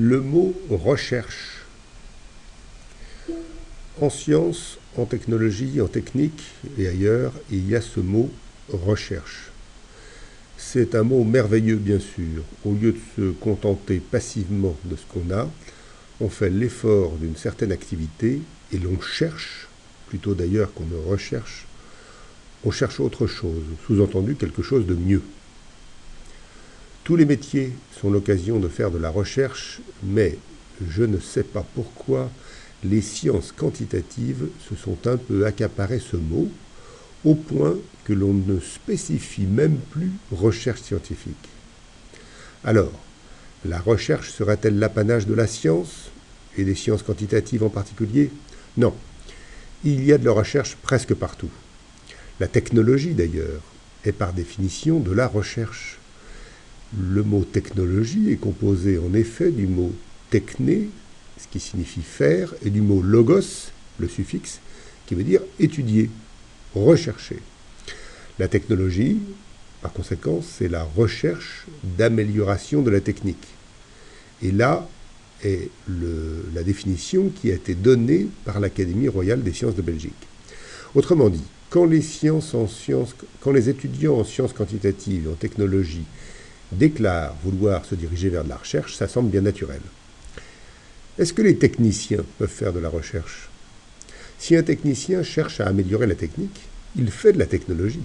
Le mot recherche. En sciences, en technologie, en technique et ailleurs, il y a ce mot recherche. C'est un mot merveilleux, bien sûr. Au lieu de se contenter passivement de ce qu'on a, on fait l'effort d'une certaine activité et l'on cherche, plutôt d'ailleurs qu'on ne recherche, on cherche autre chose, sous-entendu quelque chose de mieux. Tous les métiers sont l'occasion de faire de la recherche, mais je ne sais pas pourquoi les sciences quantitatives se sont un peu accaparées ce mot, au point que l'on ne spécifie même plus recherche scientifique. Alors, la recherche sera-t-elle l'apanage de la science, et des sciences quantitatives en particulier? Non, il y a de la recherche presque partout. La technologie, d'ailleurs, est par définition de la recherche. Le mot technologie est composé en effet du mot techné, ce qui signifie faire, et du mot logos, le suffixe, qui veut dire étudier, rechercher. La technologie, par conséquent, c'est la recherche d'amélioration de la technique. Et là est la définition qui a été donnée par l'Académie royale des sciences de Belgique. Autrement dit, quand les étudiants en sciences quantitatives et en technologie déclarent vouloir se diriger vers de la recherche, ça semble bien naturel. Est-ce que les techniciens peuvent faire de la recherche? Si un technicien cherche à améliorer la technique, il fait de la technologie,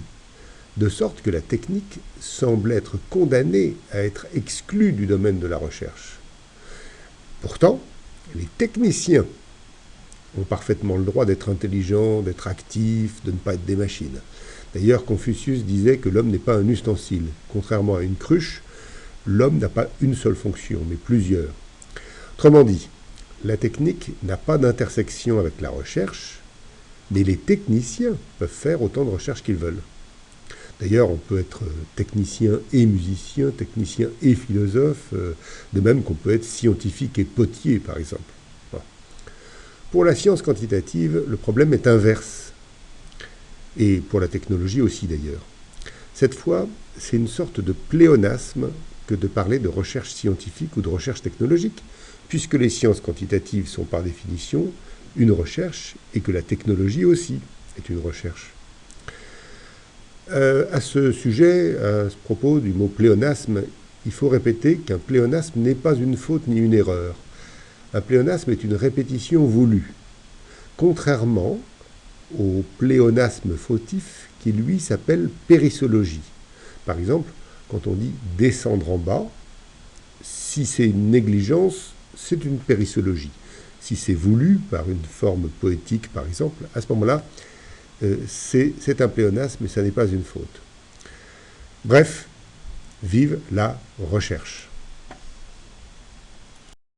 de sorte que la technique semble être condamnée à être exclue du domaine de la recherche. Pourtant, les techniciens ont parfaitement le droit d'être intelligents, d'être actifs, de ne pas être des machines. D'ailleurs, Confucius disait que l'homme n'est pas un ustensile. Contrairement à une cruche, l'homme n'a pas une seule fonction, mais plusieurs. Autrement dit, la technique n'a pas d'intersection avec la recherche, mais les techniciens peuvent faire autant de recherches qu'ils veulent. D'ailleurs, on peut être technicien et musicien, technicien et philosophe, de même qu'on peut être scientifique et potier, par exemple. Voilà. Pour la science quantitative, le problème est inverse. Et pour la technologie aussi d'ailleurs. Cette fois, c'est une sorte de pléonasme que de parler de recherche scientifique ou de recherche technologique, puisque les sciences quantitatives sont par définition une recherche et que la technologie aussi est une recherche. À ce sujet, à ce propos du mot pléonasme, il faut répéter qu'un pléonasme n'est pas une faute ni une erreur. Un pléonasme est une répétition voulue, contrairement au pléonasme fautif qui, lui, s'appelle périssologie. Par exemple, quand on dit « descendre en bas », si c'est une négligence, c'est une périssologie. Si c'est voulu, par une forme poétique, par exemple, à ce moment-là, c'est un pléonasme, mais ça n'est pas une faute. Bref, vive la recherche.